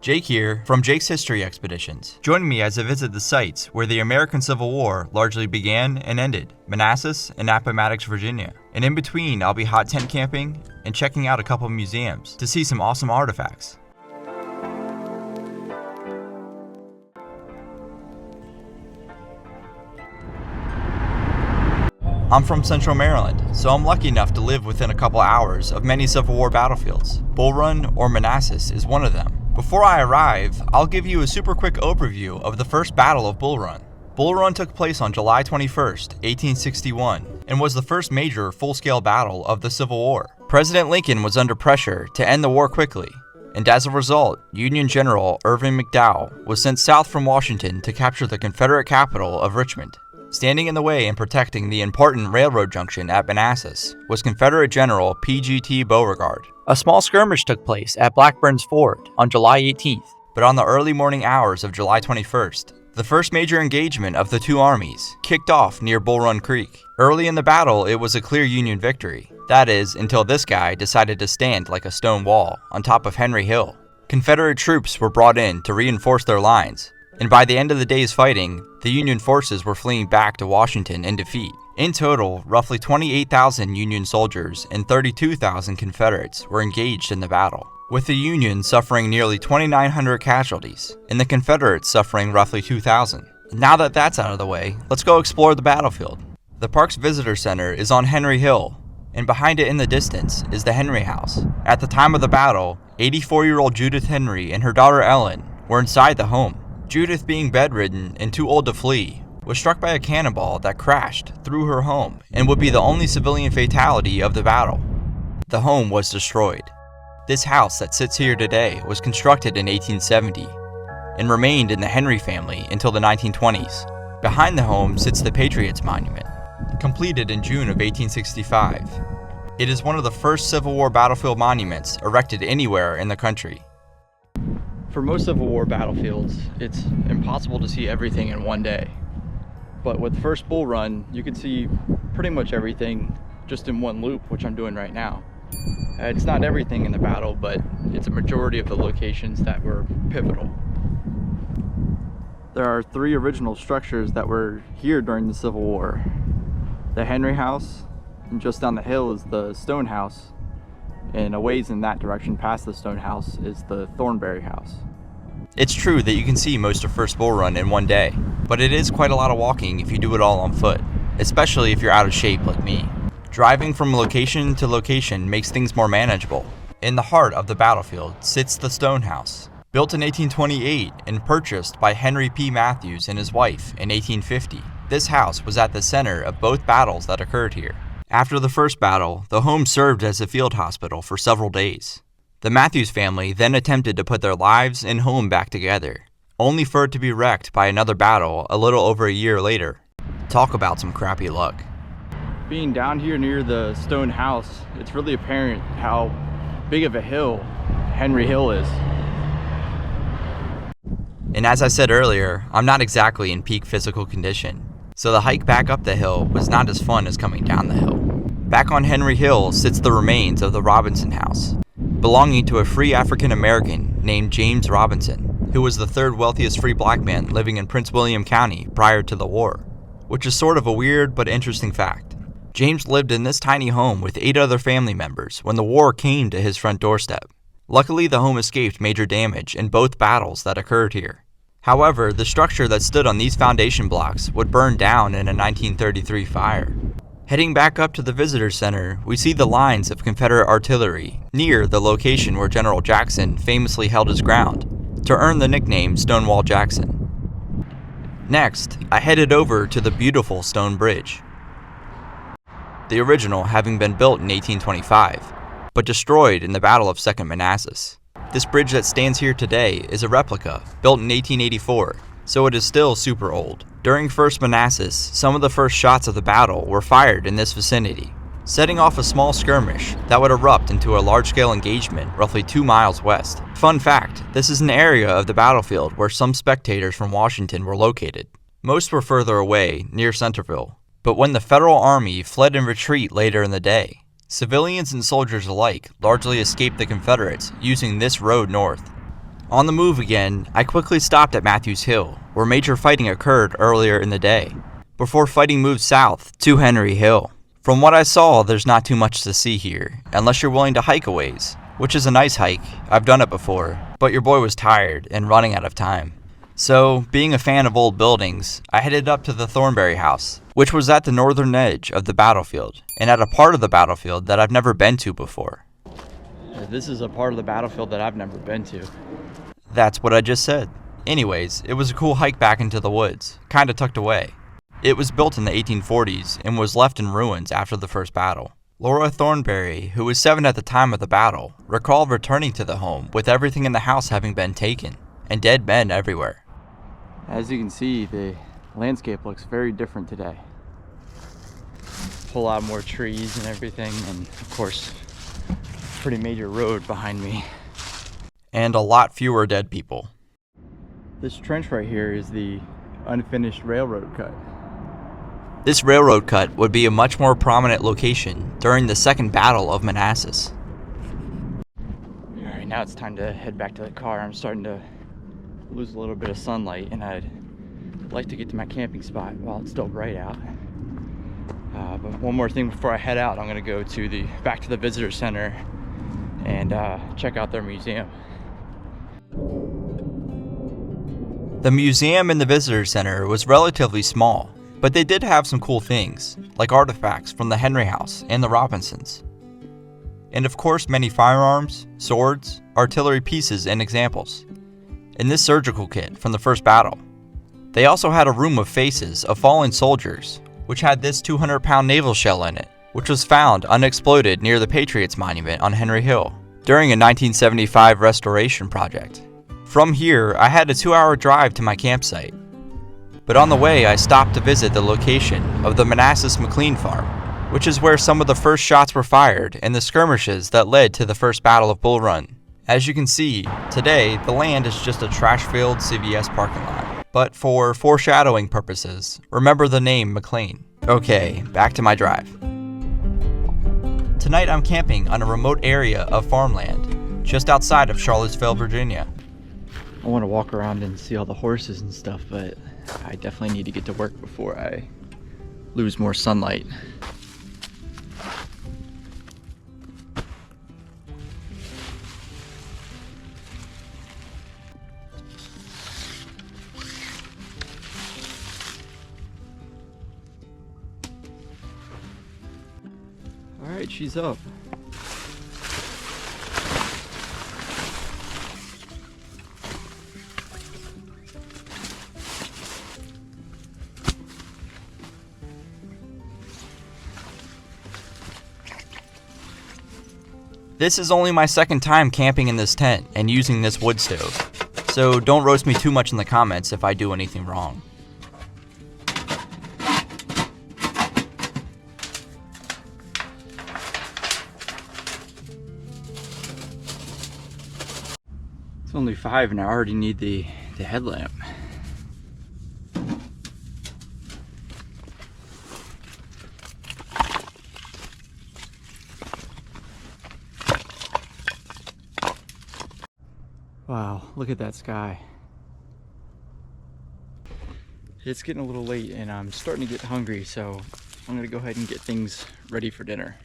Jake here from Jake's History Expeditions. Join me as I visit the sites where the American Civil War largely began and ended, Manassas and Appomattox, Virginia. And in between, I'll be hot tent camping and checking out a couple museums to see some awesome artifacts. I'm from Central Maryland, so I'm lucky enough to live within a couple hours of many Civil War battlefields. Bull Run or Manassas is one of them. Before I arrive, I'll give you a super quick overview of the first Battle of Bull Run. Bull Run took place on July 21st, 1861, and was the first major full-scale battle of the Civil War. President Lincoln was under pressure to end the war quickly, and as a result, Union General Irvin McDowell was sent south from Washington to capture the Confederate capital of Richmond. Standing in the way and protecting the important railroad junction at Manassas was Confederate General P.G.T. Beauregard. A small skirmish took place at Blackburn's Ford on July 18th, but on the early morning hours of July 21st, the first major engagement of the two armies kicked off near Bull Run Creek. Early in the battle, it was a clear Union victory. That is, until this guy decided to stand like a stone wall on top of Henry Hill. Confederate troops were brought in to reinforce their lines, and by the end of the day's fighting, the Union forces were fleeing back to Washington in defeat. In total, roughly 28,000 Union soldiers and 32,000 Confederates were engaged in the battle, with the Union suffering nearly 2,900 casualties, and the Confederates suffering roughly 2,000. Now that that's out of the way, let's go explore the battlefield. The park's visitor center is on Henry Hill, and behind it in the distance is the Henry House. At the time of the battle, 84-year-old Judith Henry and her daughter Ellen were inside the home. Judith, being bedridden and too old to flee, was struck by a cannonball that crashed through her home and would be the only civilian fatality of the battle. The home was destroyed. This house that sits here today was constructed in 1870 and remained in the Henry family until the 1920s. Behind the home sits the Patriots Monument, completed in June of 1865. It is one of the first Civil War battlefield monuments erected anywhere in the country. For most Civil War battlefields, it's impossible to see everything in one day. But with the first Bull Run, you can see pretty much everything just in one loop, which I'm doing right now. It's not everything in the battle, but it's a majority of the locations that were pivotal. There are three original structures that were here during the Civil War. The Henry House, and just down the hill is the Stone House, and a ways in that direction past the Stone House is the Thornberry House. It's true that you can see most of First Bull Run in one day, but it is quite a lot of walking if you do it all on foot, especially if you're out of shape like me. Driving from location to location makes things more manageable. In the heart of the battlefield sits the Stone House, built in 1828 and purchased by Henry P. Matthews and his wife in 1850. This house was at the center of both battles that occurred here. After the first battle, the home served as a field hospital for several days. The Matthews family then attempted to put their lives and home back together, only for it to be wrecked by another battle a little over a year later. Talk about some crappy luck. Being down here near the Stone House, it's really apparent how big of a hill Henry Hill is. And as I said earlier, I'm not exactly in peak physical condition, so the hike back up the hill was not as fun as coming down the hill. Back on Henry Hill sits the remains of the Robinson House, belonging to a free African American named James Robinson, who was the third wealthiest free black man living in Prince William County prior to the war, which is sort of a weird but interesting fact. James lived in this tiny home with 8 other family members when the war came to his front doorstep. Luckily, the home escaped major damage in both battles that occurred here. However, the structure that stood on these foundation blocks would burn down in a 1933 fire. Heading back up to the visitor center, we see the lines of Confederate artillery near the location where General Jackson famously held his ground to earn the nickname Stonewall Jackson. Next, I headed over to the beautiful stone bridge, the original having been built in 1825, but destroyed in the Battle of Second Manassas. This bridge that stands here today is a replica, built in 1884, so it is still super old. During First Manassas, some of the first shots of the battle were fired in this vicinity, setting off a small skirmish that would erupt into a large-scale engagement roughly 2 miles west. Fun fact, this is an area of the battlefield where some spectators from Washington were located. Most were further away, near Centerville, but when the Federal Army fled in retreat later in the day, civilians and soldiers alike largely escaped the Confederates using this road north. On the move again, I quickly stopped at Matthews Hill, where major fighting occurred earlier in the day, before fighting moved south to Henry Hill. From what I saw, there's not too much to see here, unless you're willing to hike a ways, which is a nice hike. I've done it before, but your boy was tired and running out of time. So, being a fan of old buildings, I headed up to the Thornberry House, which was at the northern edge of the battlefield, and at a part of the battlefield that I've never been to before. This is a part of the battlefield that I've never been to. That's what I just said. Anyways, it was a cool hike back into the woods, kinda tucked away. It was built in the 1840s and was left in ruins after the first battle. Laura Thornberry, who was 7 at the time of the battle, recalled returning to the home with everything in the house having been taken, and dead men everywhere. As you can see, the landscape looks very different today. A whole lot more trees and everything, and of course, pretty major road behind me. And a lot fewer dead people. This trench right here is the unfinished railroad cut. This railroad cut would be a much more prominent location during the Second Battle of Manassas. Alright, now it's time to head back to the car. I'm starting to lose a little bit of sunlight, and I'd like to get to my camping spot while it's still bright out. But one more thing before I head out, I'm gonna go to back to the visitor center and check out their museum. The museum and the visitor center was relatively small, but they did have some cool things, like artifacts from the Henry House and the Robinsons. And of course many firearms, swords, artillery pieces and examples. In this surgical kit from the first battle. They also had a room of faces of fallen soldiers, which had this 200-pound naval shell in it, which was found unexploded near the Patriots Monument on Henry Hill during a 1975 restoration project. From here, I had a 2-hour drive to my campsite. But on the way, I stopped to visit the location of the Manassas McLean farm, which is where some of the first shots were fired in the skirmishes that led to the first Battle of Bull Run. As you can see, today the land is just a trash-filled CVS parking lot. But for foreshadowing purposes, remember the name McLean. Okay, back to my drive. Tonight I'm camping on a remote area of farmland, just outside of Charlottesville, Virginia. I want to walk around and see all the horses and stuff, but I definitely need to get to work before I lose more sunlight. Alright, she's up. This is only my second time camping in this tent and using this wood stove, so don't roast me too much in the comments if I do anything wrong. It's only 5 and I already need the headlamp. Wow, look at that sky. It's getting a little late and I'm starting to get hungry, so I'm gonna go ahead and get things ready for dinner.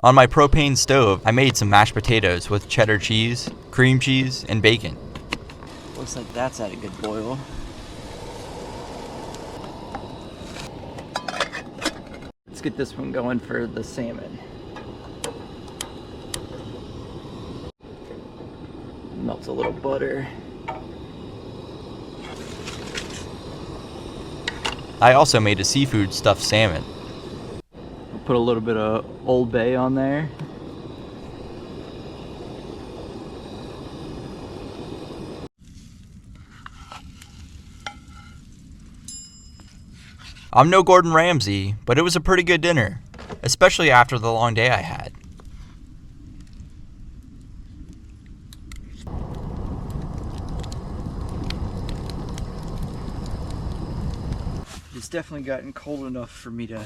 On my propane stove, I made some mashed potatoes with cheddar cheese, cream cheese, and bacon. Looks like that's at a good boil. Let's get this one going for the salmon. Melts a little butter. I also made a seafood stuffed salmon. Put a little bit of Old Bay on there. I'm no Gordon Ramsay, but it was a pretty good dinner, especially after the long day I had. It's definitely gotten cold enough for me to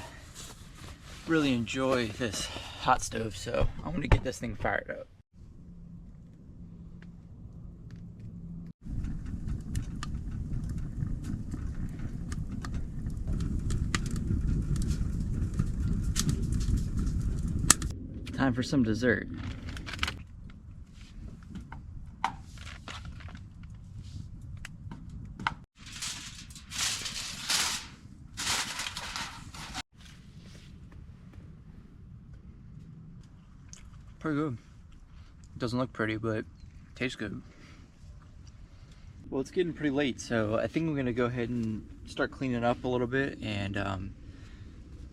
really enjoy this hot stove, so I'm gonna get this thing fired up. Time for some dessert. Pretty good. Doesn't look pretty, but tastes good. Well, it's getting pretty late, so I think I'm gonna go ahead and start cleaning up a little bit and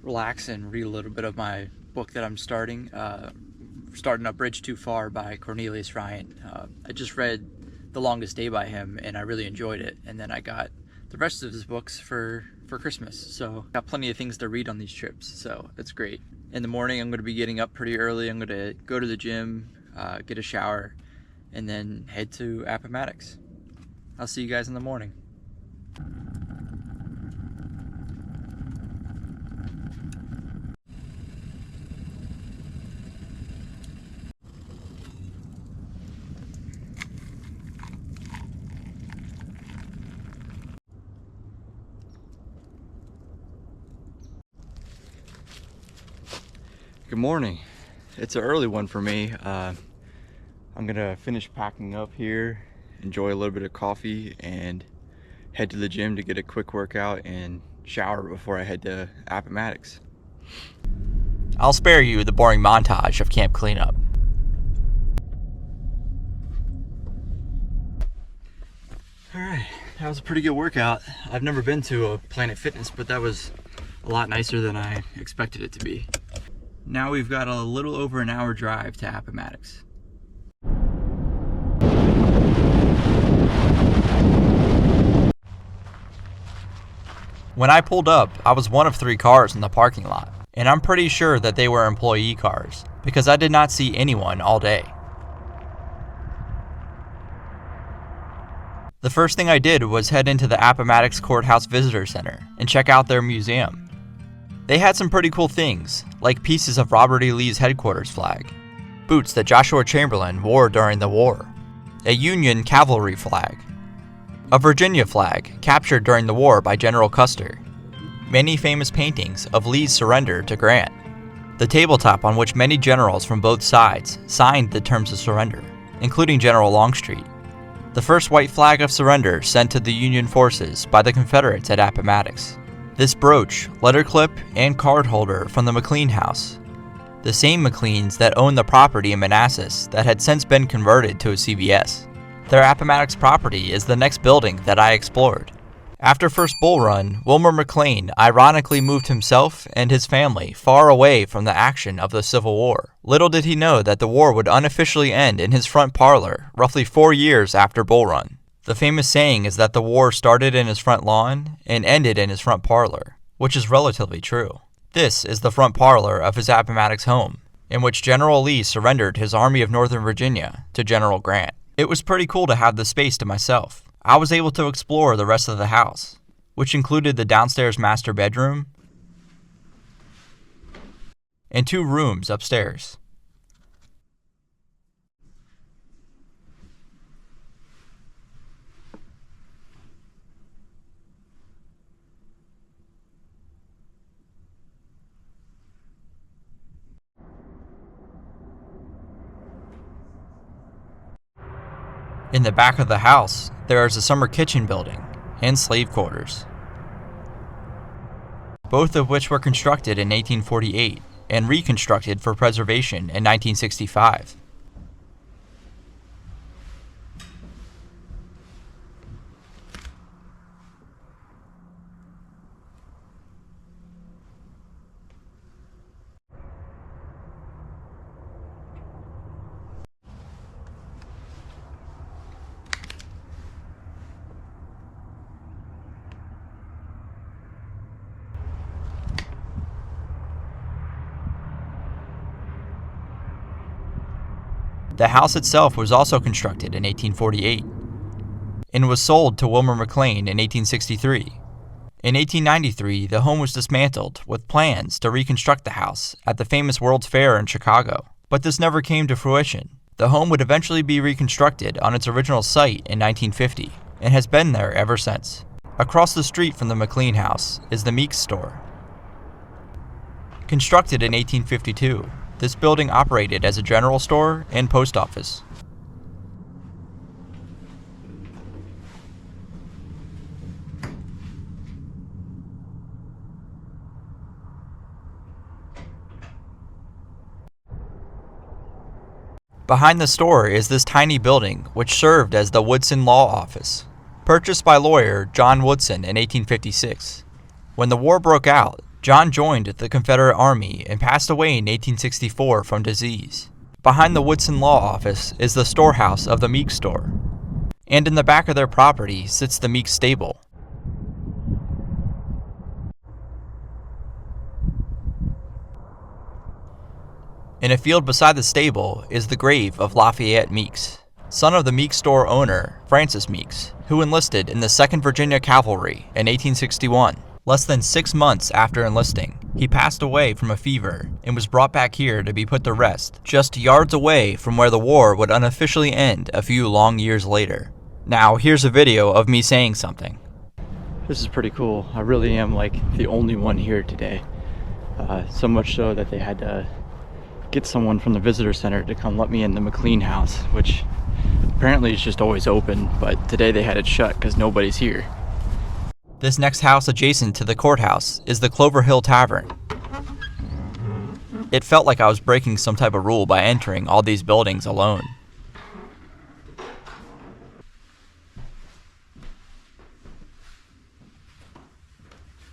relax and read a little bit of my book that I'm starting A Bridge Too Far by Cornelius Ryan. I just read The Longest Day by him and I really enjoyed it, and then I got the rest of his books for Christmas, so got plenty of things to read on these trips, so it's great. In the morning I'm going to be getting up pretty early. I'm going to go to the gym, get a shower, and then head to Appomattox. I'll see you guys in the morning. Good morning. It's an early one for me. I'm gonna finish packing up here, enjoy a little bit of coffee, and head to the gym to get a quick workout and shower before I head to Appomattox. I'll spare you the boring montage of camp cleanup. Alright, that was a pretty good workout. I've never been to a Planet Fitness, but that was a lot nicer than I expected it to be. Now we've got a little over an hour drive to Appomattox. When I pulled up, I was one of 3 cars in the parking lot, and I'm pretty sure that they were employee cars, because I did not see anyone all day. The first thing I did was head into the Appomattox Courthouse Visitor Center and check out their museum. They had some pretty cool things, like pieces of Robert E. Lee's headquarters flag, boots that Joshua Chamberlain wore during the war, a Union cavalry flag, a Virginia flag captured during the war by General Custer, many famous paintings of Lee's surrender to Grant, the tabletop on which many generals from both sides signed the terms of surrender, including General Longstreet, the first white flag of surrender sent to the Union forces by the Confederates at Appomattox, this brooch, letter clip, and card holder from the McLean house, the same McLeans that owned the property in Manassas that had since been converted to a CVS. Their Appomattox property is the next building that I explored. After first Bull Run, Wilmer McLean ironically moved himself and his family far away from the action of the Civil War. Little did he know that the war would unofficially end in his front parlor roughly 4 years after Bull Run. The famous saying is that the war started in his front lawn and ended in his front parlor, which is relatively true. This is the front parlor of his Appomattox home, in which General Lee surrendered his Army of Northern Virginia to General Grant. It was pretty cool to have the space to myself. I was able to explore the rest of the house, which included the downstairs master bedroom and 2 rooms upstairs. In the back of the house, there is a summer kitchen building and slave quarters, both of which were constructed in 1848 and reconstructed for preservation in 1965. The house itself was also constructed in 1848 and was sold to Wilmer McLean in 1863. In 1893, the home was dismantled with plans to reconstruct the house at the famous World's Fair in Chicago, but this never came to fruition. The home would eventually be reconstructed on its original site in 1950 and has been there ever since. Across the street from the McLean house is the Meeks store. Constructed in 1852, this building operated as a general store and post office. Behind the store is this tiny building which served as the Woodson Law Office, purchased by lawyer John Woodson in 1856. When the war broke out, John joined the Confederate Army and passed away in 1864 from disease. Behind the Woodson Law Office is the storehouse of the Meeks store, and in the back of their property sits the Meeks stable. In a field beside the stable is the grave of Lafayette Meeks, son of the Meeks store owner, Francis Meeks, who enlisted in the 2nd Virginia Cavalry in 1861. Less than 6 months after enlisting, he passed away from a fever and was brought back here to be put to rest, just yards away from where the war would unofficially end a few long years later. Now, here's a video of me saying something. This is pretty cool. I really am like the only one here today. So much so that they had to get someone from the visitor center to come let me in the McLean house, which apparently is just always open, but today they had it shut because nobody's here. This next house adjacent to the courthouse is the Clover Hill Tavern. It felt like I was breaking some type of rule by entering all these buildings alone.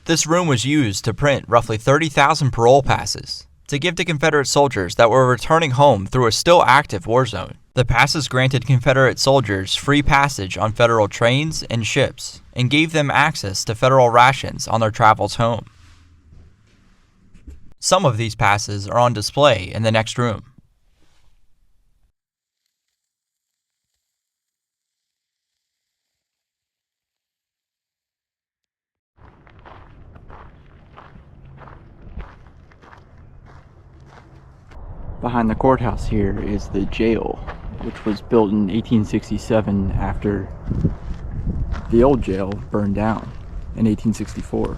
This room was used to print roughly 30,000 parole passes to give to Confederate soldiers that were returning home through a still active war zone. The passes granted Confederate soldiers free passage on federal trains and ships, and gave them access to federal rations on their travels home. Some of these passes are on display in the next room. Behind the courthouse here is the jail, which was built in 1867 after the old jail burned down in 1864.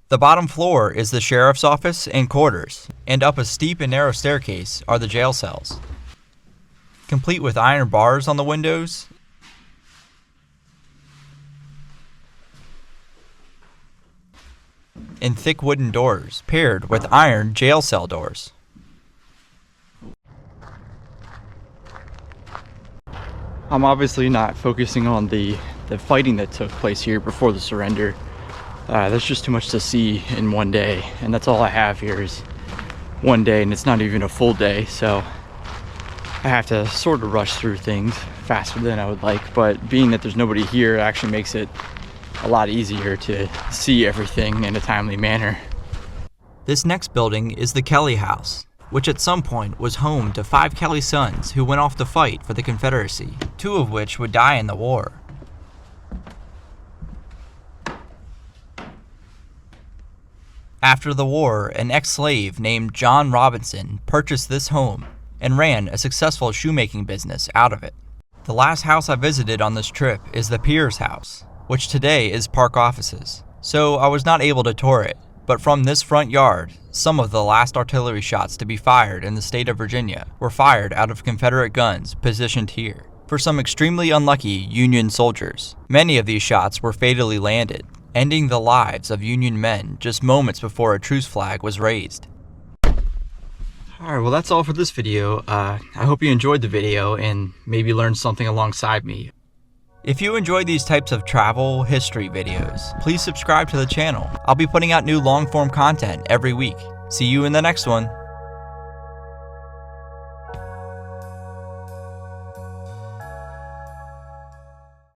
The bottom floor is the sheriff's office and quarters, and up a steep and narrow staircase are the jail cells, complete with iron bars on the windows and thick wooden doors paired with iron jail cell doors. I'm obviously not focusing on the fighting that took place here before the surrender. There's just too much to see in one day, and that's all I have here is one day, and it's not even a full day, so I have to sort of rush through things faster than I would like, but being that there's nobody here, it actually makes it a lot easier to see everything in a timely manner. This next building is the Kelly House, which at some point was home to 5 Kelly sons who went off to fight for the Confederacy, 2 of which would die in the war. After the war, an ex-slave named John Robinson purchased this home and ran a successful shoemaking business out of it. The last house I visited on this trip is the Pierce House, which today is Park Offices, so I was not able to tour it, but from this front yard, some of the last artillery shots to be fired in the state of Virginia were fired out of Confederate guns positioned here for some extremely unlucky Union soldiers. Many of these shots were fatally landed, ending the lives of Union men just moments before a truce flag was raised. Alright, well that's all for this video. I hope you enjoyed the video and maybe learned something alongside me. If you enjoy these types of travel history videos, please subscribe to the channel. I'll be putting out new long-form content every week. See you in the next one.